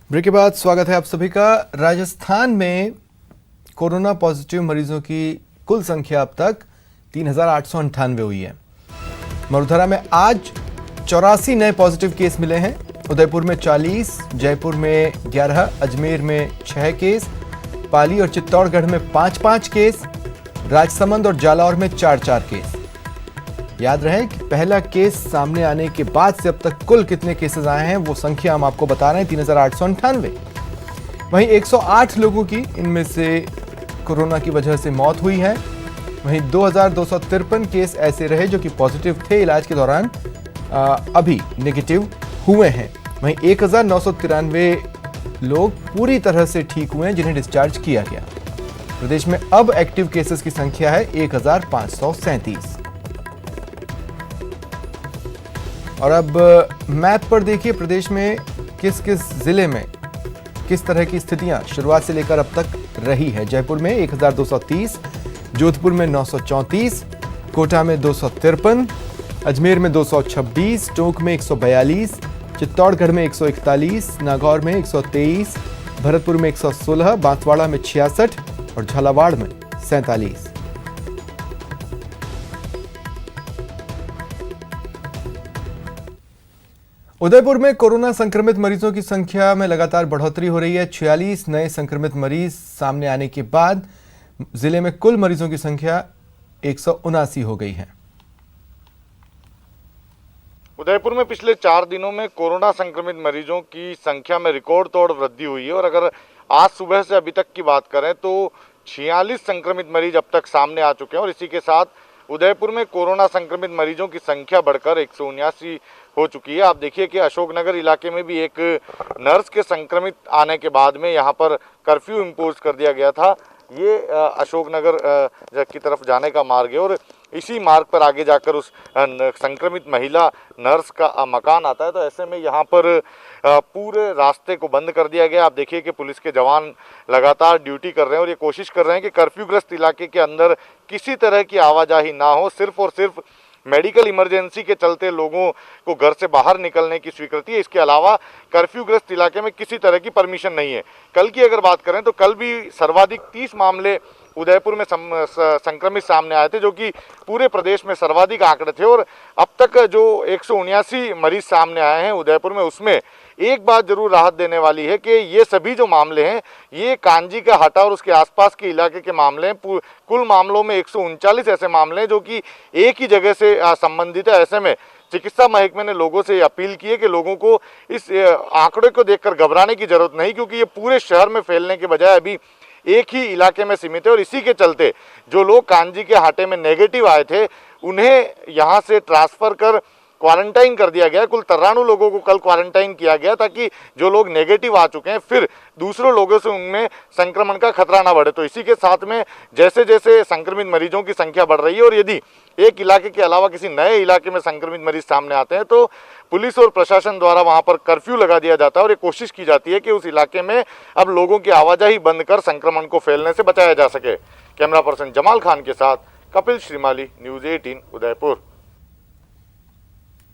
Break के बाद स्वागत है आप सभी का। राजस्थान में कोरोना पॉजिटिव मरीजों की कुल संख्या अब तक 3,898 हुई है। मरुधरा में आज 84 नए पॉजिटिव केस मिले हैं। उदयपुर में 40, जयपुर में 11, अजमेर में 6 केस, पाली और चित्तौड़गढ़ में 5-5 केस, राजसमंद और जालौर में 4-4 केस। याद रहे कि पहला केस सामने आने के बाद से अब तक कुल कितने केसेस आए हैं वो संख्या हम आपको बता रहे हैं, 3,898। वहीं 108 लोगों की इनमें से कोरोना की वजह से मौत हुई है। वहीं 2,253 केस ऐसे रहे जो कि पॉजिटिव थे, इलाज के दौरान अभी नेगेटिव हुए हैं। वहीं 1,993 लोग पूरी तरह से ठीक हुए हैं जिन्हें डिस्चार्ज किया गया। प्रदेश में अब एक्टिव केसेस की संख्या है 1,537। और अब मैप पर देखिए प्रदेश में किस किस जिले में किस तरह की स्थितियां शुरुआत से लेकर अब तक रही है। जयपुर में 1,230, जोधपुर में 934, कोटा में 253, अजमेर में 226, टोंक में 142, चित्तौड़गढ़ में 141, नागौर में 123, भरतपुर में 116, बांसवाड़ा में 66 और झालावाड़ में 47। उदयपुर में कोरोना संक्रमित मरीजों की संख्या में लगातार बढ़ोतरी हो रही है। 46 नए संक्रमित मरीज सामने आने के बाद जिले में कुल मरीजों की संख्या 179 हो गई है। उदयपुर में पिछले 4 दिनों में कोरोना संक्रमित मरीजों की संख्या में रिकॉर्ड तोड़ वृद्धि हुई है और अगर आज सुबह से अभी तक की बात करें तो 46 संक्रमित मरीज अब तक सामने आ चुके हैं और इसी के साथ उदयपुर में कोरोना संक्रमित मरीजों की संख्या बढ़कर 179 हो चुकी है। आप देखिए कि अशोकनगर इलाके में भी एक नर्स के संक्रमित आने के बाद में यहाँ पर कर्फ्यू इम्पोज कर दिया गया था। ये अशोकनगर की तरफ जाने का मार्ग है और इसी मार्ग पर आगे जाकर उस संक्रमित महिला नर्स का मकान आता है। तो ऐसे में यहाँ पर पूरे रास्ते को बंद कर दिया गया। आप देखिए कि पुलिस के जवान लगातार ड्यूटी कर रहे हैं और ये कोशिश कर रहे हैं कि कर्फ्यूग्रस्त इलाके के अंदर किसी तरह की आवाजाही ना हो। सिर्फ और सिर्फ मेडिकल इमरजेंसी के चलते लोगों को घर से बाहर निकलने की स्वीकृति है। इसके अलावा कर्फ्यूग्रस्त इलाके में किसी तरह की परमिशन नहीं है। कल की अगर बात करें तो कल भी सर्वाधिक 30 मामले उदयपुर में संक्रमित सामने आए थे, जो कि पूरे प्रदेश में सर्वाधिक आंकड़े थे। और अब तक जो 179 मरीज सामने आए हैं उदयपुर में, उसमें एक बात जरूर राहत देने वाली है कि ये सभी जो मामले हैं ये कांजी का हटा और उसके आसपास के इलाके के मामले हैं। कुल मामलों में 139 ऐसे मामले हैं जो कि एक ही जगह से संबंधित है। ऐसे में चिकित्सा महकमे ने लोगों से अपील की है कि लोगों को इस आंकड़े को देखकर घबराने की जरूरत नहीं, क्योंकि ये पूरे शहर में फैलने के बजाय अभी एक ही इलाके में सीमित है। और इसी के चलते जो लोग कांजी के हाटे में नेगेटिव आए थे उन्हें यहाँ से ट्रांसफर कर क्वारंटाइन कर दिया गया। कुल 93 लोगों को कल क्वारंटाइन किया गया ताकि जो लोग नेगेटिव आ चुके हैं फिर दूसरों लोगों से उनमें संक्रमण का खतरा ना बढ़े। तो इसी के साथ में जैसे जैसे संक्रमित मरीजों की संख्या बढ़ रही है और यदि एक इलाके के अलावा किसी नए इलाके में संक्रमित मरीज सामने आते हैं तो पुलिस और प्रशासन द्वारा वहां पर कर्फ्यू लगा दिया जाता है और ये कोशिश की जाती है कि उस इलाके में अब लोगों की आवाजाही बंद कर संक्रमण को फैलने से बचाया जा सके। कैमरा पर्सन जमाल खान के साथ कपिल श्रीमाली, न्यूज़ 18 उदयपुर।